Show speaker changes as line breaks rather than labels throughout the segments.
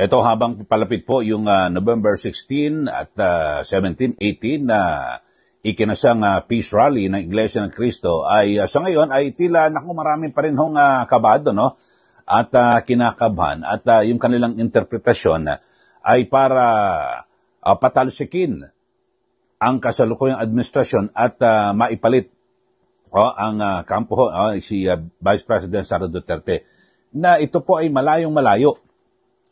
Ito habang palapit po yung November 16 at 17, 18 na ikinasang peace rally ng Iglesia ng Cristo ay sa ngayon ay tila marami pa rin hong kabado, no? At kinakabahan at yung kanilang interpretasyon ay para patalsikin ang kasalukuyang administrasyon at maipalit ang kampo si Vice President Sara Duterte na ito po ay malayong-malayo.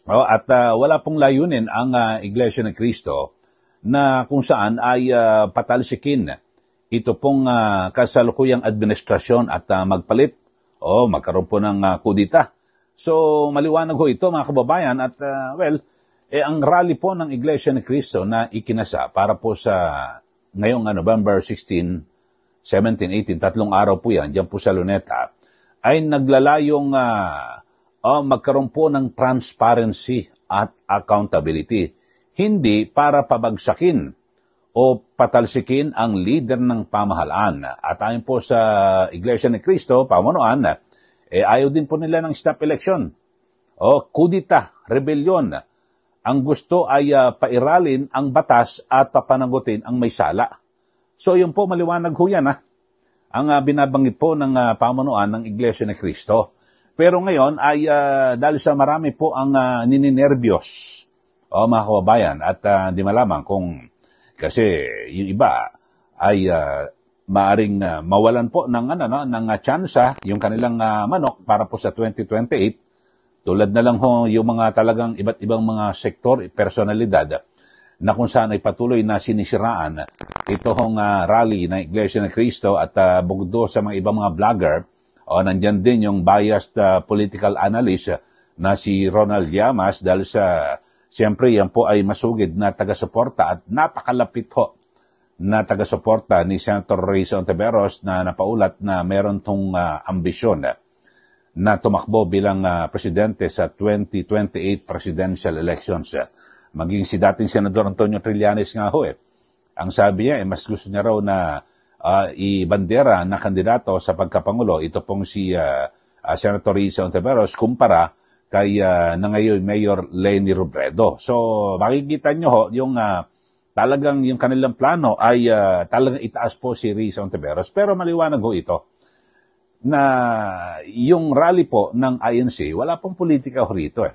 At wala pong layunin ang Iglesia ng Cristo na kung saan ay patalsikin ito pong kasalukuyang administrasyon at magpalit o magkaroon po ng kudita. So maliwanag ho ito mga kababayan at ang rally po ng Iglesia ng Cristo na ikinasa para po sa ngayong November 16, 17, 18, 3 araw po yan, dyan po sa Luneta, ay naglalayong magkaroon po ng transparency at accountability. Hindi para pabagsakin o patalsikin ang leader ng pamahalaan. At ayon po sa Iglesia ni Cristo, pamunuan, ayaw din po nila ng stop election o kudita, rebellion. Ang gusto ay pairalin ang batas at papanagutin ang may sala. So yun po, maliwanag ho yan ang binabanggit po ng pamunuan ng Iglesia ni Cristo. Pero ngayon ay dahil sa marami po ang nininervyos mga kababayan at di malaman kung kasi yung iba ay maaring mawalan po ng ng tsansa yung kanilang manok para po sa 2028 tulad na lang ho yung mga talagang iba't ibang mga sektor, personalidad na kung saan ay patuloy na sinisiraan ito hong rally ng Iglesia ng Cristo at bugdo sa mga ibang mga vlogger. Nandyan din yung biased political analyst na si Ronald Llamas dahil sa, siyempre yan po ay masugid na taga-suporta at napakalapit ho na taga-suporta ni Senator Risa Ontiveros na napaulat na meron tong ambisyon na tumakbo bilang presidente sa 2028 presidential elections. Maging si dating Senador Antonio Trillanes nga ho Ang sabi niya, mas gusto niya raw na ibandera na kandidato sa pagkapangulo, ito pong si Senator Risa Ontiveros kumpara kay na ngayon Mayor Leni Robredo. So makikita nyo ho, yung talagang yung kanilang plano ay talagang itaas po si Risa Ontiveros. Pero maliwanag ho ito na yung rally po ng INC, wala pong politika ho rito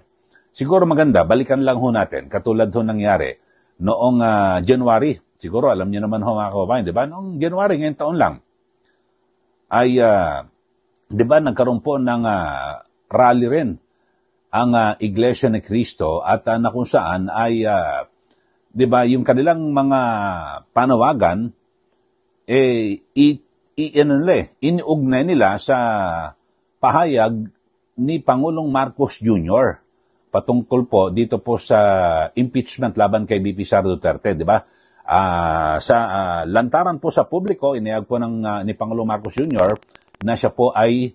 Siguro maganda, balikan lang ho natin, katulad ho nangyari noong January. Siguro alam niyo naman ho mga kababayan, di ba? Noong January, ngayong taon lang, ay, di ba, nagkaroon po ng rally rin ang Iglesia ni Cristo at na kung saan ay, di ba, yung kanilang mga panawagan, iniugnay nila sa pahayag ni Pangulong Marcos Jr. patungkol po dito po sa impeachment laban kay BP Sara Duterte, di ba? Sa lantaran po sa publiko, inihag po ni Pangulong Marcos Jr. na siya po ay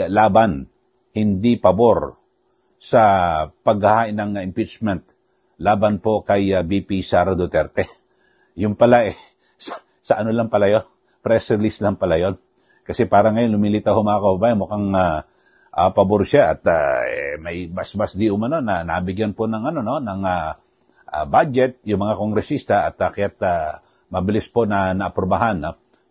laban, hindi pabor sa paghahain ng impeachment laban po kay BP Sara Duterte. Yung pala sa ano lang pala yun? Press release lang pala yun. Kasi parang ngayon lumilitaw mga kababayan, mukhang pabor siya at may bas-bas di umano na nabigyan po ng ng budget yung mga kongresista at kaya't mabilis po na naaprubahan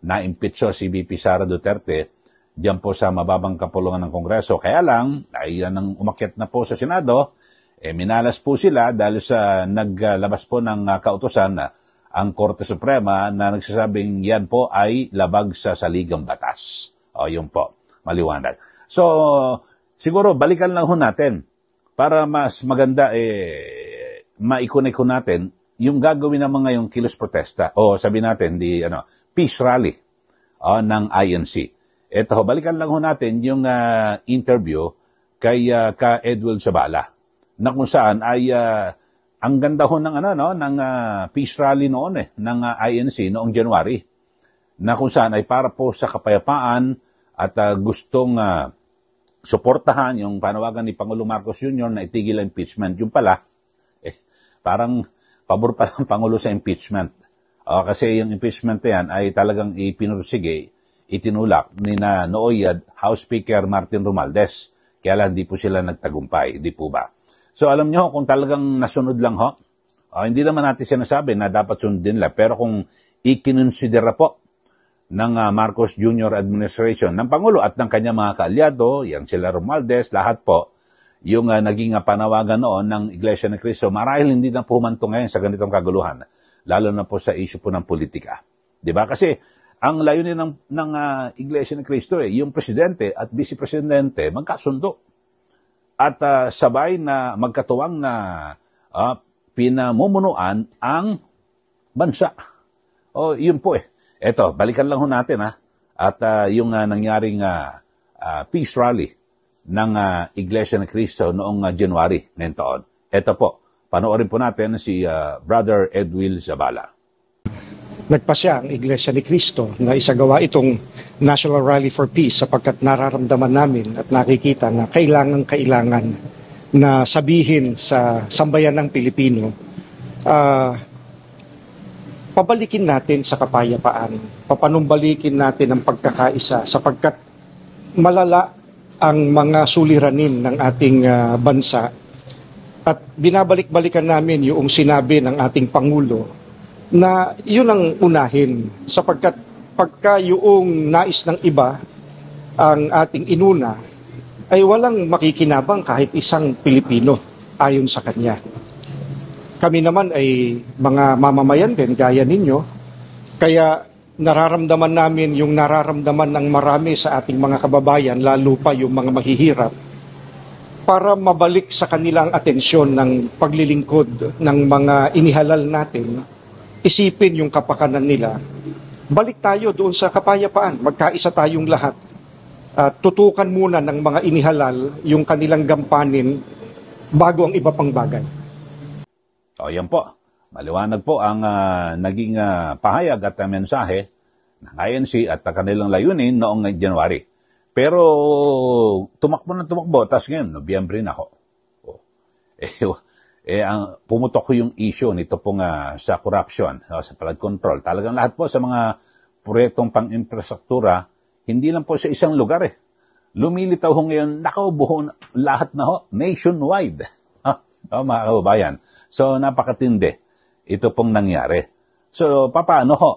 na impeach si BP Sara Duterte diyan po sa mababang kapulungan ng Kongreso. Kaya lang, ay nang umakyat na po sa Senado, minalas po sila dahil sa naglabas po ng kautusan ang Korte Suprema na nagsasabing yan po ay labag sa saligang batas. Yun po, maliwanag. So, siguro balikan lang ho natin para mas maganda maikunik ko natin yung gagawin ng mga yung kilos protesta o sabi natin peace rally ng INC. Ito, balikan lang ho natin yung interview kay ka Edwin Zabala na kung saan ay ang ganda ho ng ng peace rally noon ng INC noong January na kung saan ay para po sa kapayapaan at gustong suportahan yung panawagan ni Pangulong Marcos Jr. na itigil ang impeachment. Yung pala parang pabor pa ng Pangulo sa impeachment. Kasi yung impeachment yan ay talagang ipinursige, itinulak ni Nooy House Speaker Martin Romualdez. Kaya lang di po sila nagtagumpay, di po ba? So alam nyo, kung talagang nasunod lang ho, hindi naman natin sinasabi na dapat sundin nila, pero kung ikinonsidera po ng Marcos Jr. administration, ng Pangulo at ng kanyang mga kaalyado, yang sila Romualdez, lahat po, yung naging panawagan noon ng Iglesia ni Cristo, marahil hindi na pumanto ngayon sa ganitong kaguluhan, lalo na po sa issue po ng politika. Diba? Kasi ang layunin ng Iglesia ni Cristo, yung presidente at vice-presidente magkasundo at sabay na magkatuwang na pinamumunuan ang bansa. Yun po Eto, balikan lang ho natin at yung nangyaring peace rally ng Iglesia ni Cristo noong January ngayong taon. Eto po, panoorin po natin si Brother Edwil Zabala.
Nagpasya ang Iglesia ni Cristo na isagawa itong National Rally for Peace sapagkat nararamdaman namin at nakikita na kailangan na sabihin sa sambayan ng Pilipino, pabalikin natin sa kapayapaan, papanumbalikin natin ang pagkakaisa sapagkat malala ang mga suliranin ng ating bansa at binabalik-balikan namin yung sinabi ng ating Pangulo na yun ang unahin sapagkat pagka yung nais ng iba ang ating inuna ay walang makikinabang kahit isang Pilipino ayon sa kanya. Kami naman ay mga mamamayan din gaya ninyo, kaya nararamdaman namin yung nararamdaman ng marami sa ating mga kababayan, lalo pa yung mga mahihirap, para mabalik sa kanilang atensyon ng paglilingkod ng mga inihalal natin, isipin yung kapakanan nila. Balik tayo doon sa kapayapaan, magkaisa tayong lahat. Tutukan muna ng mga inihalal yung kanilang gampanin bago ang iba pang bagay.
Yan po. Maliwanag po ang naging pahayag at mensahe ng INC at kanilang layunin noong January. Pero tumakbo na tumakbo, tapos ngayon, Nobyembre na ho. Pumutok ko yung issue nito pong sa corruption, sa flood control. Talagang lahat po sa mga proyektong pang-infrastruktura, hindi lang po sa isang lugar Lumilitaw ho ngayon, nakaubuho lahat na ho, nationwide. Mga kababayan. So, napakatindi. Ito pong nangyari. So, paano ho?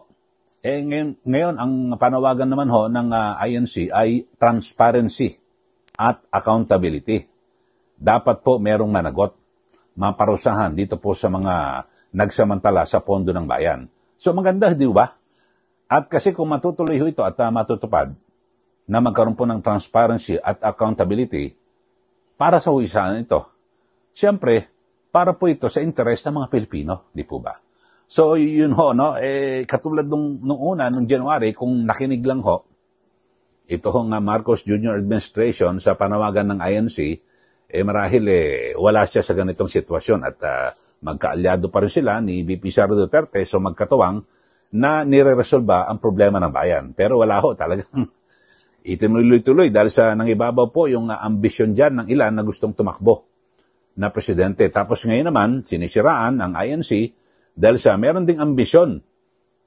Ngayon, ang panawagan naman ho ng INC ay transparency at accountability. Dapat po merong managot, maparusahan dito po sa mga nagsamantala sa pondo ng bayan. So, maganda, di ba? At kasi kung matutuloy ho ito at matutupad na magkaroon po ng transparency at accountability para sa huwisahan ito, siyempre, para po ito sa interes ng mga Pilipino, di po ba? So, yun ho, no? Katulad nung una, nung January, kung nakinig lang ho, ito ho nga Marcos Jr. Administration sa panawagan ng INC, marahil wala siya sa ganitong sitwasyon at magkaalyado pa rin sila ni VP Sara Duterte, so magkatuwang na nire-resolba ang problema ng bayan. Pero wala ho, talagang itinuloy-tuloy dahil sa nangibabaw po yung ambisyon dyan ng ilan na gustong tumakbo na presidente. Tapos ngayon naman, sinisiraan ang INC dahil sa meron ding ambisyon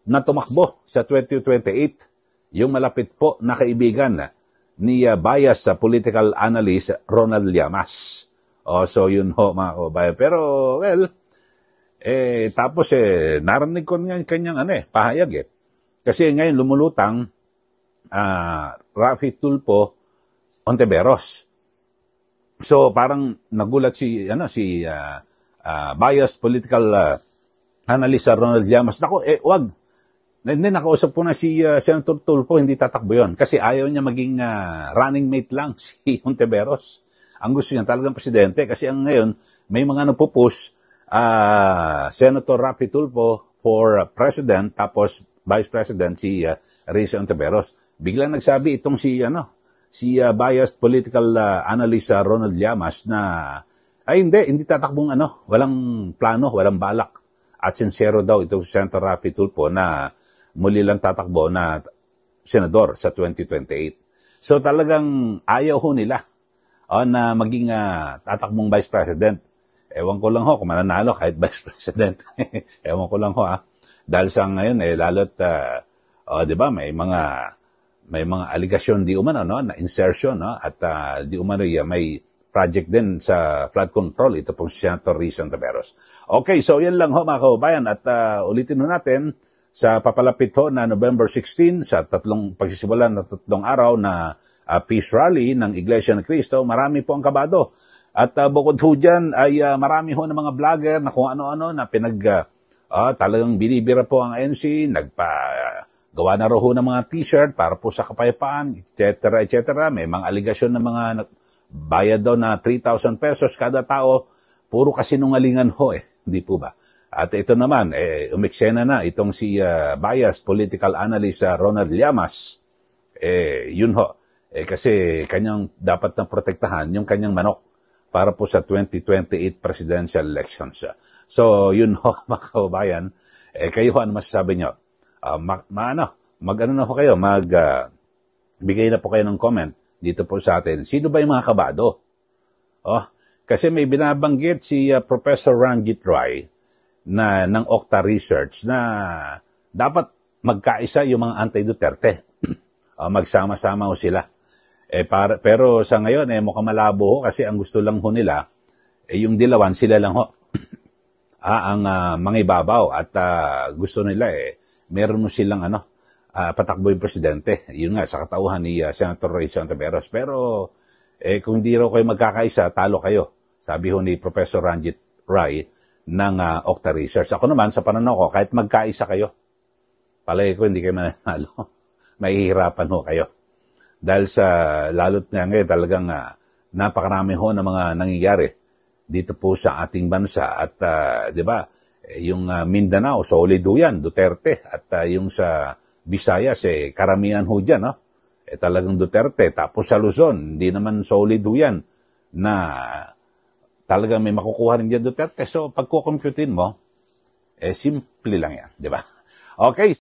na tumakbo sa 2028, yung malapit po na kaibigan ni bias sa political analyst Ronald Llamas. So yun ho mga kababayan. Pero, well, tapos narinig ko nga kanyang pahayag Kasi ngayon lumulutang Rafi Tulfo Ontiveros. So parang nagulat si biased political analyst Ronald Llamas. Nako, wag. Hindi, nakausap ko na si Senator Tulfo, hindi tatakbo yun. Kasi ayaw niya maging running mate lang si Ontiveros. Ang gusto niya talagang presidente. Kasi ang ngayon, may mga nagpo-push Senator Rafi Tulfo for president, tapos vice president si Risa Ontiveros. Biglang nagsabi itong si biased political analyst Ronald Llamas na hindi tatakbong walang plano, walang balak. At sincero daw itong Senator Rafi Tulfo na muli lang tatakbo na senador sa 2028. So talagang ayaw ho nila na maging tatakbong vice president. Ewan ko lang ho kung mananalo kahit vice president. Ewan ko lang ho Dahil sa ngayon lalo't di ba may mga aligasyon di umano na insertion at di umano may project din sa flood control. Ito pong si Senator Risa Ontiveros. Okay, so yan lang ho mga kababayan. At ulitin ho natin, sa papalapit ho na November 16, sa pagsisimulan na 3 araw na peace rally ng Iglesia ng Cristo, marami po ang kabado. At bukod ho dyan ay marami ho ng mga vlogger na kung ano-ano na talagang binibira po ang NC, gawa na ho ng mga t-shirt para po sa kapayapaan, etc. etc. May mga aligasyon ng mga bayad daw na 3,000 pesos kada tao. Puro kasinungalingan ho hindi po ba? At ito naman, umiksena na itong si bias political analyst Ronald Llamas. Yun ho. Kasi kanyang dapat na protektahan yung kanyang manok para po sa 2028 presidential elections. So, yun ho, mga kababayan. Kayo ho, ano masasabi nyo? Mag-ano na ho kayo, bigay na po kayo ng comment dito po sa atin. Sino ba yung mga kabado? Kasi may binabanggit si Professor Ranjit Rai ng Okta Research na dapat magkaisa yung mga anti-Duterte. Magsama-sama ho sila. Pero sa ngayon, mukhang malabo ho kasi ang gusto lang ho nila, yung dilawan, sila lang ho. Ang mga ibabaw at gusto nila meron mo silang patakbo yung presidente. Yun nga, sa katauhan ni Senator Risa Ontiveros. Pero kung hindi raw kayo magkakaisa, talo kayo. Sabi ho ni Professor Ranjit Rai ng Okta Research. Ako naman, sa pananaw ko, kahit magkaisa kayo, palagi ko hindi kayo mananalo. Mahihirapan ho kayo. Dahil sa lalot nga ngayon, talagang napakarami ho ng mga nangyayari dito po sa ating bansa. At, di ba, yung Mindanao, solid ho yan, Duterte. At yung sa Visayas, karamihan ho dyan, no? Talagang Duterte. Tapos sa Luzon, hindi naman solid ho yan na talagang may makukuha rin dyan Duterte. So, pagkukomputin mo, simple lang yan, di ba? Okay.